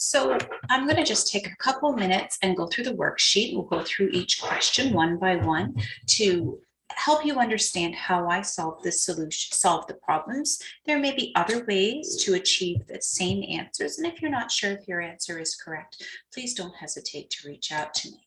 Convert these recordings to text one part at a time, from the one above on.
So I'm going to just take a couple minutes and go through the worksheet. We'll go through each question one by one to help you understand how I solve the problems. There may be other ways to achieve the same answers. And if you're not sure if your answer is correct, please don't hesitate to reach out to me.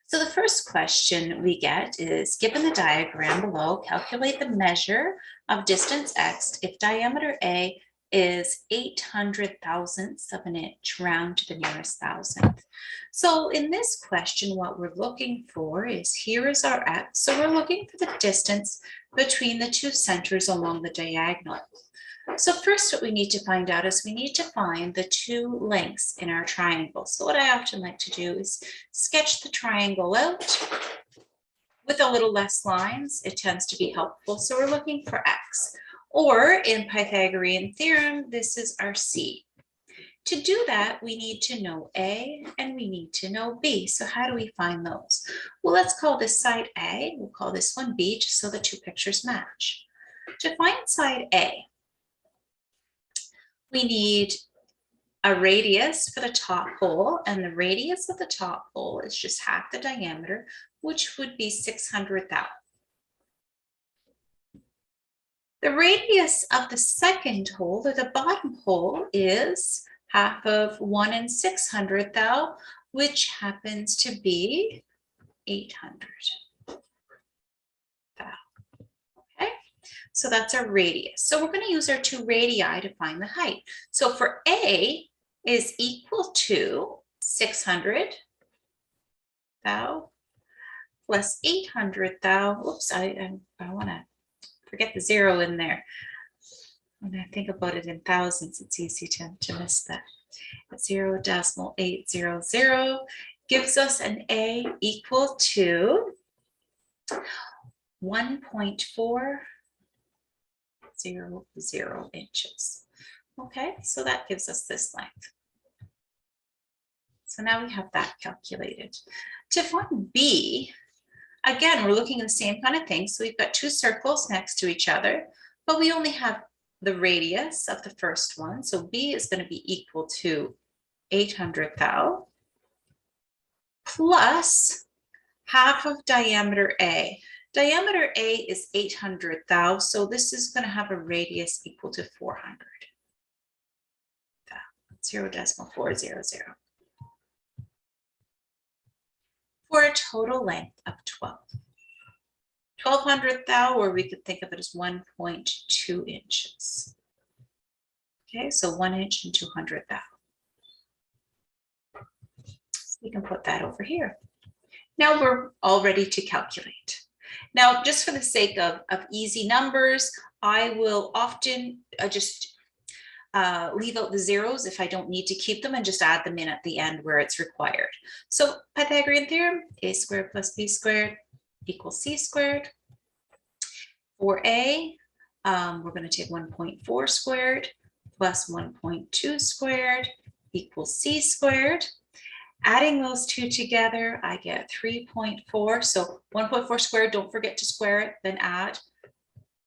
So the first question we get is, given the diagram below, calculate the measure of distance x if diameter A is 800 thousandths of an inch, round to the nearest thousandth. So in this question, what we're looking for is, here is our x. So we're looking for the distance between the two centers along the diagonal. So first, what we need to find out is we need to find the two lengths in our triangle. So what I often like to do is sketch the triangle out with a little less lines. It tends to be helpful. So we're looking for x. Or in Pythagorean theorem, this is our C. To do that, we need to know A and we need to know B. So how do we find those? Well, let's call this side A. We'll call this one B, just so the two pictures match. To find side A, we need a radius for the top hole, and the radius of the top hole is just half the diameter, which would be 600 thou. The radius of the second hole, or the bottom hole, is half of 1 600 thou, which happens to be 800 thou. Okay, so that's our radius. So we're going to use our two radii to find the height. So for A is equal to 600 thou plus 800 thou. Oops, I want to forget the zero in there. When I think about it in thousands, it's easy to miss that. 0.800 gives us an A equal to 1.400 inches. Okay, so that gives us this length. So now we have that calculated. To find B, again, we're looking at the same kind of thing. So we've got two circles next to each other, but we only have the radius of the first one. So B is going to be equal to 800 thou plus half of diameter A. Diameter A is 800 thou, so this is going to have a radius equal to 400 thou, 0.400, for a total length of 1200 thou, or we could think of it as 1.2 inches. Okay, so 1 inch and 200 thou. So we can put that over here. Now we're all ready to calculate. Now, just for the sake of easy numbers, I will often just leave out the zeros if I don't need to keep them and just add them in at the end where it's required. So Pythagorean theorem, a squared plus b squared equals c squared. For A, we're going to take 1.4 squared plus 1.2 squared equals c squared. Adding those two together, I get 3.4. So 1.4 squared, don't forget to square it, then add.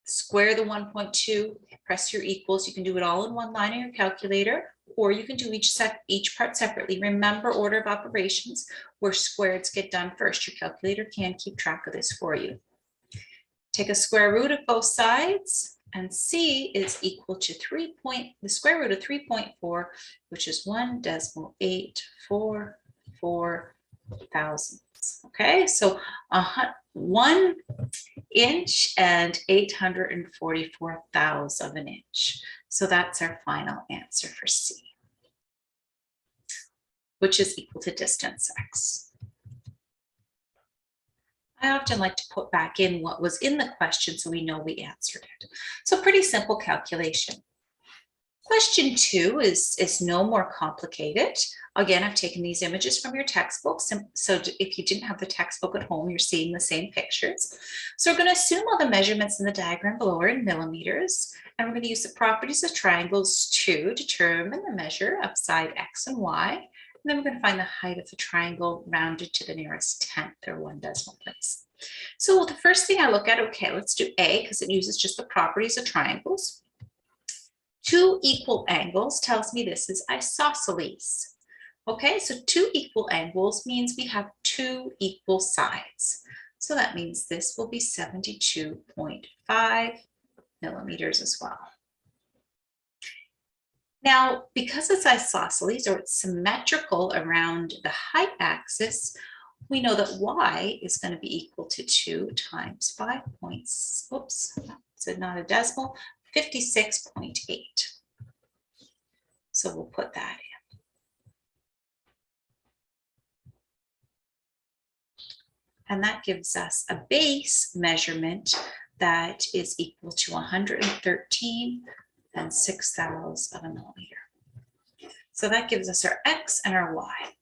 Square the 1.2, press your equals. You can do it all in one line on your calculator, or you can do each part separately. Remember order of operations where squareds get done first. Your calculator can keep track of this for you. Take a square root of both sides, and C is equal to the square root of 3.4, which is 1.844 thousandths. Okay, so 1 inch and 844 thous of an inch. So that's our final answer for C, which is equal to distance x. I often like to put back in what was in the question so we know we answered it. So pretty simple calculation. Question 2 is no more complicated. Again, I've taken these images from your textbooks. So if you didn't have the textbook at home, you're seeing the same pictures. So we're going to assume all the measurements in the diagram below are in millimeters. And we're going to use the properties of triangles to determine the measure of side x and y. And then we're going to find the height of the triangle rounded to the nearest tenth, or 1 decimal place. So the first thing I look at, okay, let's do A because it uses just the properties of triangles. 2 equal angles tells me this is isosceles. Okay, so 2 equal angles means we have 2 equal sides. So that means this will be 72.5 millimeters as well. Now, because it's isosceles or it's symmetrical around the height axis, we know that y is going to be equal to 2 times 5 points. Oops, so not a decimal, 56.8. So we'll put that in. And that gives us a base measurement that is equal to 113 6/1000 of a millimeter. So that gives us our X and our Y.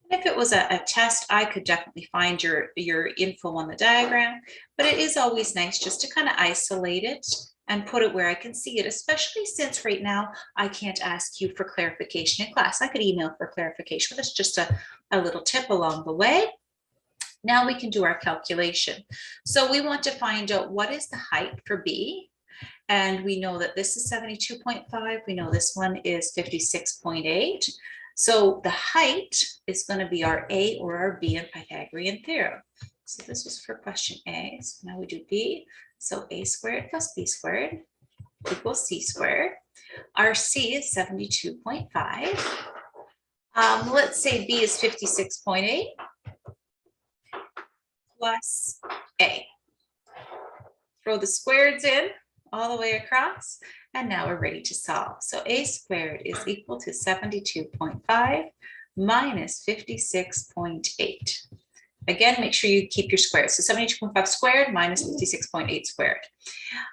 If it was a test, I could definitely find your info on the diagram, but it is always nice just to kind of isolate it and put it where I can see it, especially since right now I can't ask you for clarification in class. I could email for clarification, but it's just a little tip along the way. Now we can do our calculation. So we want to find out what is the height for B. And we know that this is 72.5. We know this one is 56.8. So the height is going to be our A or our B in Pythagorean theorem. So this was for question A. So now we do B. So A squared plus B squared equals C squared. Our C is 72.5. Let's say B is 56.8 plus A. Throw the squareds in all the way across, and now we're ready to solve. So A squared is equal to 72.5 minus 56.8. Again, make sure you keep your squares. So 72.5 squared minus 56.8 squared.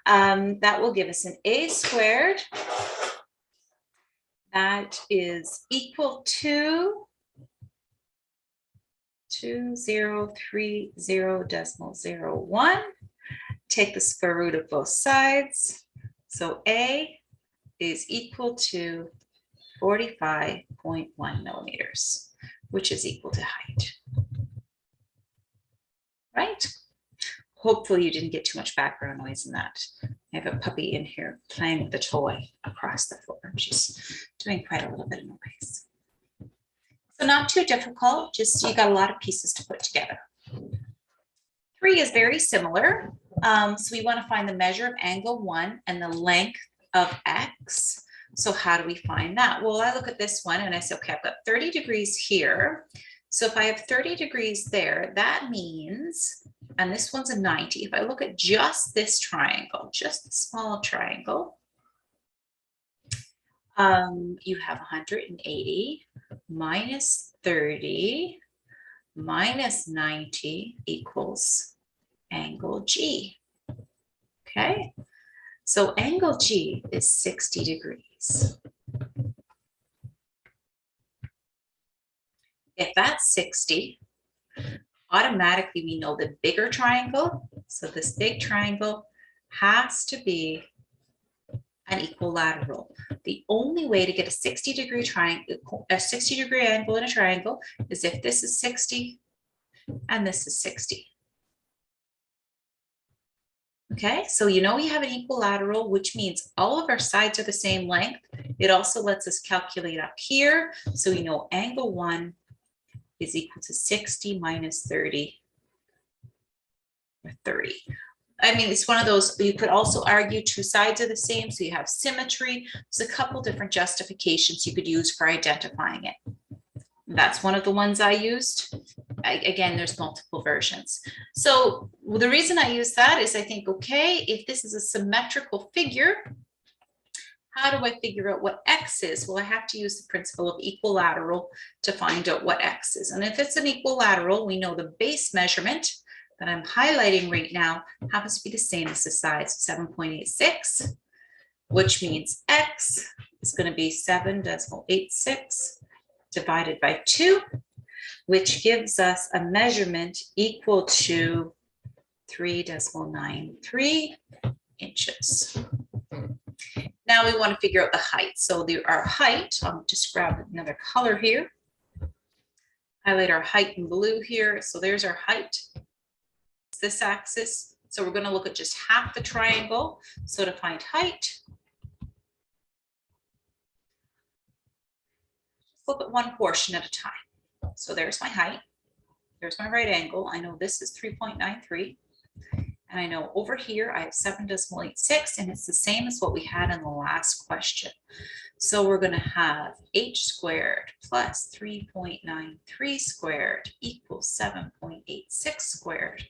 That will give us an A squared. That is equal to 2030.01. Take the square root of both sides. So A is equal to 45.1 millimeters, which is equal to height. Right? Hopefully you didn't get too much background noise in that. I have a puppy in here playing with a toy across the floor. She's doing quite a little bit of noise. So not too difficult, just you got a lot of pieces to put together. 3 is very similar. So we want to find the measure of angle 1 and the length of X. So how do we find that? Well, I look at this one and I say, okay, I've got 30 degrees here. So if I have 30 degrees there, that means, and this one's a 90. If I look at just this triangle, just the small triangle, you have 180 minus 30 minus 90 equals angle G. Okay, so angle G is 60 degrees. If that's 60, automatically we know the bigger triangle, so this big triangle has to be an equilateral. The only way to get a 60-degree triangle, a 60-degree angle in a triangle is if this is 60 and this is 60. Okay, so you know we have an equilateral, which means all of our sides are the same length. It also lets us calculate up here. So we know angle 1 is equal to 60 minus 30, or 30. I mean, it's one of those, you could also argue 2 sides are the same, so you have symmetry. There's a couple different justifications you could use for identifying it. That's one of the ones I used. Again, there's multiple versions. So the reason I use that is I think, okay, if this is a symmetrical figure, how do I figure out what X is? Well, I have to use the principle of equilateral to find out what X is. And if it's an equilateral, we know the base measurement that I'm highlighting right now happens to be the same as the side, 7.86, which means X is going to be 7.86 divided by 2, which gives us a measurement equal to 3.93 inches. Now we want to figure out the height. So our height, I'll just grab another color here. Highlight our height in blue here. So there's our height. It's this axis, So we're going to look at just half the triangle. So to find height, look at one portion at a time. So there's my height. There's my right angle. I know this is 3.93. And I know over here I have 7.86, and it's the same as what we had in the last question. So we're going to have h squared plus 3.93 squared equals 7.86 squared.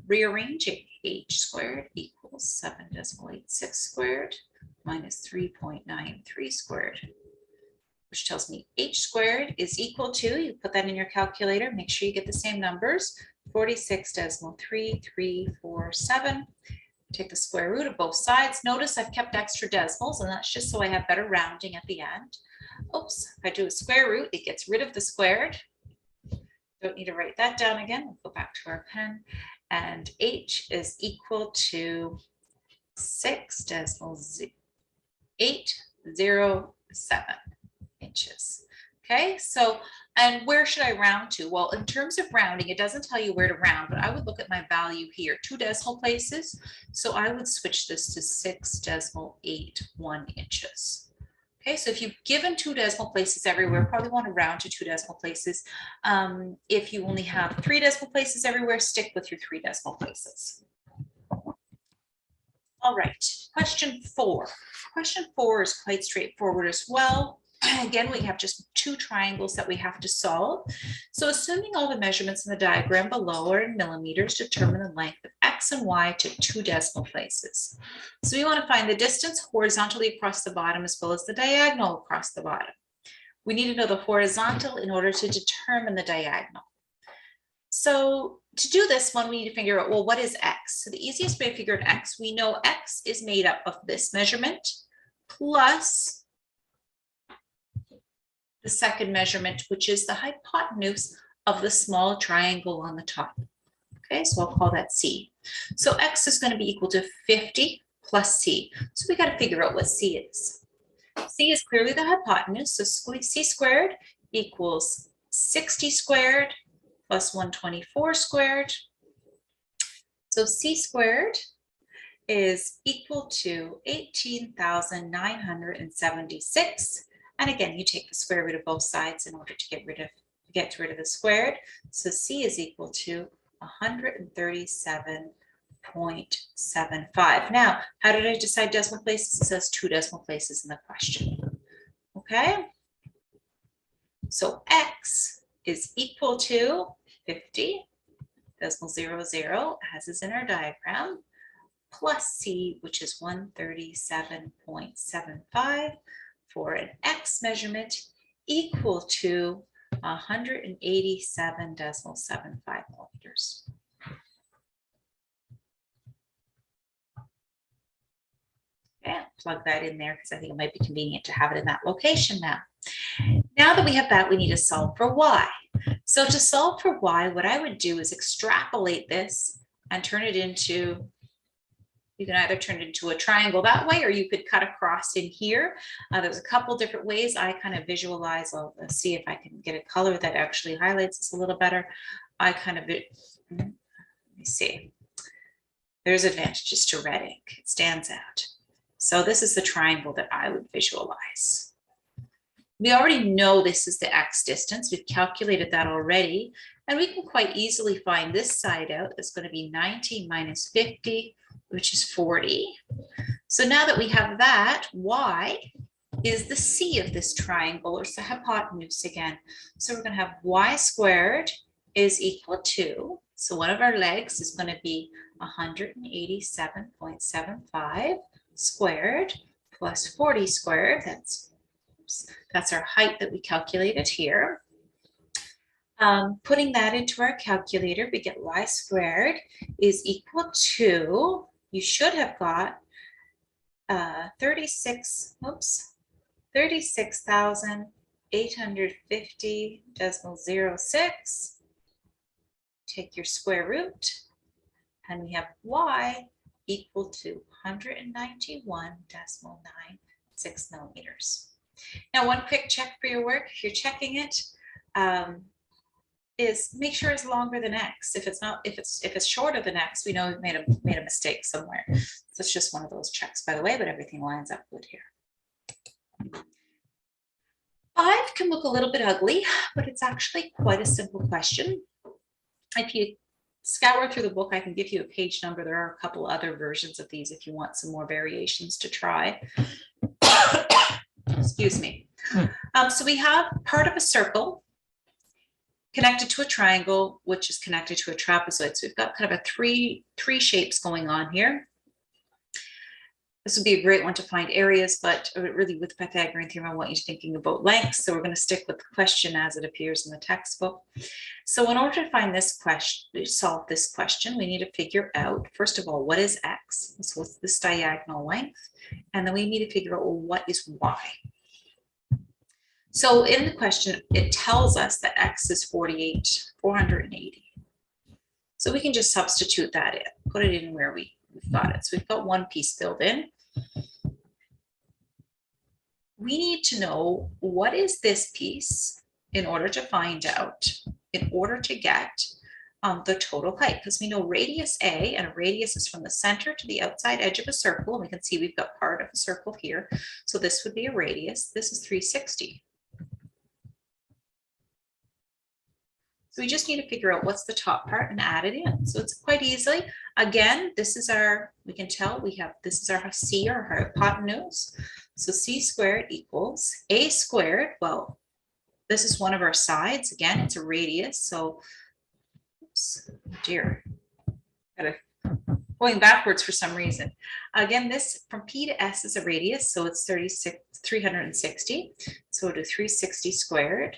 Rearranging, h squared equals 7.86 squared minus 3.93 squared, which tells me h squared is equal to, you put that in your calculator, make sure you get the same numbers, 46.3347. Take the square root of both sides. Notice I've kept extra decimals, and that's just so I have better rounding at the end. Oops, if I do a square root, it gets rid of the squared. Don't need to write that down again. We'll go back to our pen. And h is equal to 6.807 inches. Okay, so, and where should I round to? Well, in terms of rounding, it doesn't tell you where to round, but I would look at my value here, 2 decimal places. So I would switch this to 6.81 inches. Okay, so if you've given 2 decimal places everywhere, probably want to round to 2 decimal places. If you only have 3 decimal places everywhere, stick with your 3 decimal places. All right, question 4. Question 4 is quite straightforward as well. Again, we have just 2 triangles that we have to solve. So assuming all the measurements in the diagram below are in millimeters, determine the length of x and y to 2 decimal places. So we want to find the distance horizontally across the bottom as well as the diagonal across the bottom. We need to know the horizontal in order to determine the diagonal. So to do this one, we need to figure out, well, what is x? So the easiest way to figure out x, we know x is made up of this measurement plus the second measurement, which is the hypotenuse of the small triangle on the top. Okay, so I'll call that c. So x is going to be equal to 50 plus c. So we got to figure out what c is. C is clearly the hypotenuse, so c squared equals 60 squared plus 124 squared. So c squared is equal to 18,976. And again, you take the square root of both sides in order to get rid of the squared. So c is equal to 137.75. Now, how did I decide decimal places? It says 2 decimal places in the question. Okay. So x is equal to 50.00, as is in our diagram, plus c, which is 137.75. for an x measurement equal to 187.75 millimeters. Okay, I'll plug that in there because I think it might be convenient to have it in that location now. Now that we have that, we need to solve for y. So to solve for y, what I would do is extrapolate this and turn it into, you can either turn it into a triangle that way, or you could cut across in here. There's a couple different ways I kind of visualize. I'll see if I can get a color that actually highlights this a little better. I kind of, let me see. There's advantages to red ink. It stands out. So this is the triangle that I would visualize. We already know this is the x distance. We've calculated that already. And we can quite easily find this side out. It's going to be 90 minus 50, which is 40. So now that we have that, y is the c of this triangle, or it's the hypotenuse again. So we're going to have y squared is equal to, so one of our legs is going to be 187.75 squared plus 40 squared. That's our height that we calculated here. Putting that into our calculator, we get y squared is equal to, you should have got 36,850.06. Take your square root, and we have y equal to 191.96 millimeters. Now, one quick check for your work. If you're checking it, is make sure it's longer than X. If it's not, if it's shorter than X, we know we've made a mistake somewhere. So it's just one of those checks, by the way, but everything lines up good here. 5 can look a little bit ugly, but it's actually quite a simple question. If you scour through the book, I can give you a page number. There are a couple other versions of these if you want some more variations to try. Excuse me. So we have part of a circle connected to a triangle, which is connected to a trapezoid. So we've got kind of a three shapes going on here. This would be a great one to find areas, but really with Pythagorean theorem, I want you thinking about lengths. So we're going to stick with the question as it appears in the textbook. So in order to find this question, solve this question, we need to figure out, first of all, what is X? So what's this diagonal length? And then we need to figure out, well, what is Y? So in the question, it tells us that X is 480. So we can just substitute that in, put it in where we've got it. So we've got one piece filled in. We need to know what is this piece in order to find out, in order to get the total height, because we know radius A, and a radius is from the center to the outside edge of a circle. And we can see we've got part of a circle here. So this would be a radius. This is 360. So we just need to figure out what's the top part and add it in. So it's quite easily. Again, this is our, we can tell we have, this is our C, or our hypotenuse. So C squared equals A squared. Well, this is one of our sides. Again, it's a radius. So, oops, dear, going backwards for some reason. Again, this from P to S is a radius. So it's 360. So we'll do 360 squared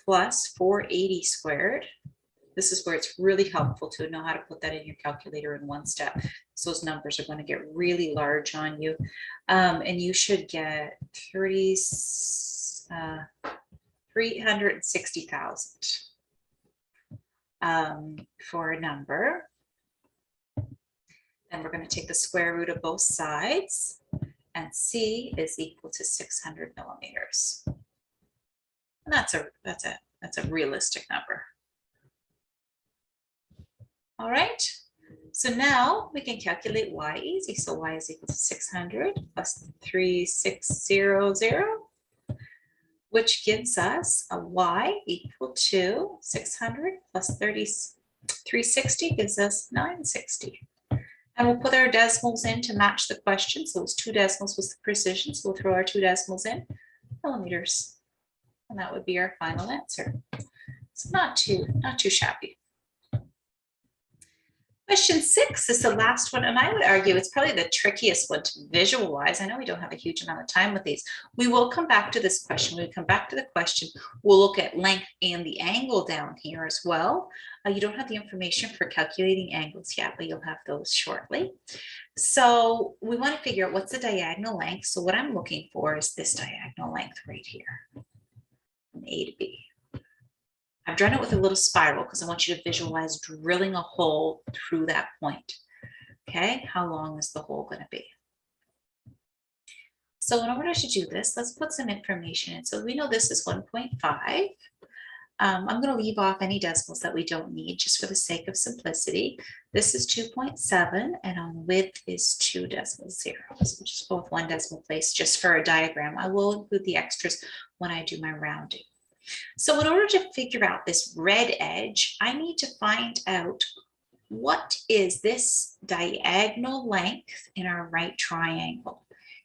plus 480 squared. This is where it's really helpful to know how to put that in your calculator in one step. So those numbers are going to get really large on you. And you should get 360,000 for a number. Then we're going to take the square root of both sides, and C is equal to 600 millimeters. And that's a realistic number. All right. So now we can calculate Y easy. So Y is equal to 600 plus 3600, which gives us a Y equal to 600 plus 360 gives us 960. And we'll put our decimals in to match the question. So it's 2 decimals was the precision. So we'll throw our 2 decimals in, millimeters. And that would be our final answer. It's not too shabby. Question 6 is the last one, and I would argue it's probably the trickiest one to visualize. I know we don't have a huge amount of time with these. We will come back to this question. When we come back to the question, we'll look at length and the angle down here as well. You don't have the information for calculating angles yet, but you'll have those shortly. So we want to figure out what's the diagonal length. So what I'm looking for is this diagonal length right here. From A to B. I've drawn it with a little spiral because I want you to visualize drilling a hole through that point. Okay, how long is the hole going to be? So in order to do this, let's put some information in. So we know this is 1.5. I'm going to leave off any decimals that we don't need just for the sake of simplicity. This is 2.7, and on width is 2 decimal zeros. So just go with 1 decimal place just for a diagram. I will include the extras when I do my rounding. So in order to figure out this red edge, I need to find out what is this diagonal length in our right triangle.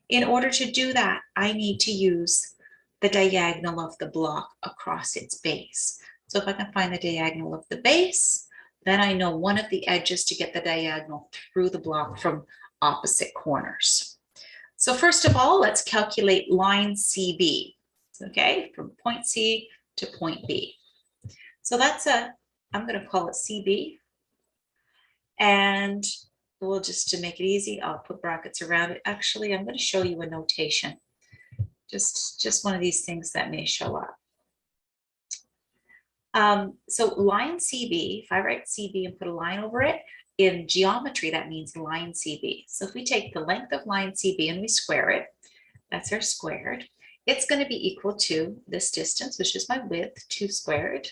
In order to do that, I need to use the diagonal of the block across its base. So if I can find the diagonal of the base, then I know one of the edges to get the diagonal through the block from opposite corners. So first of all, let's calculate line CB. Okay, from point C to point B. So that's I'm going to call it CB. And we'll just, to make it easy, I'll put brackets around it. Actually, I'm going to show you a notation. Just one of these things that may show up. So line CB, if I write CB and put a line over it, in geometry, that means line CB. So if we take the length of line CB and we square it, that's our squared. It's going to be equal to this distance, which is my width, 2 squared,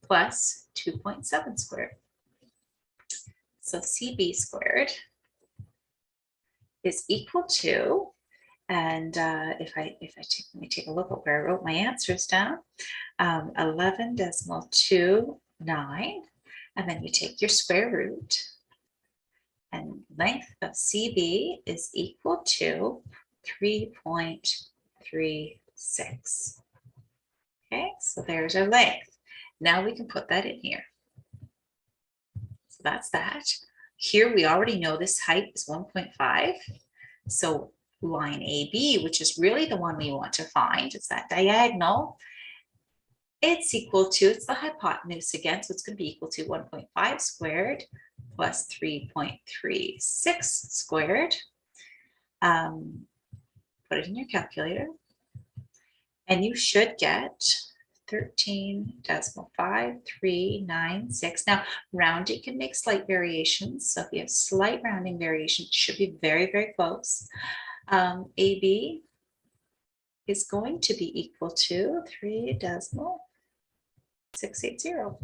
plus 2.7 squared. So CB squared is equal to, and let me take a look at where I wrote my answers down, 11.29, and then you take your square root, and length of CB is equal to 3.36. Okay, so there's our length. Now we can put that in here. So that's that. Here we already know this height is 1.5. So line AB, which is really the one we want to find, it's that diagonal. It's equal to, it's the hypotenuse again, so it's going to be equal to 1.5 squared plus 3.36 squared. Put it in your calculator, and you should get 13.5396. Now, rounding can make slight variations. So if you have slight rounding variations, it should be very, very close. AB is going to be equal to 3.680.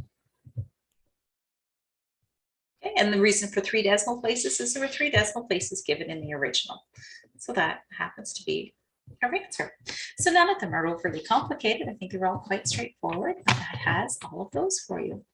Okay, and the reason for 3 decimal places is there were 3 decimal places given in the original. So that happens to be our answer. So none of them are overly complicated. I think they're all quite straightforward. That has all of those for you.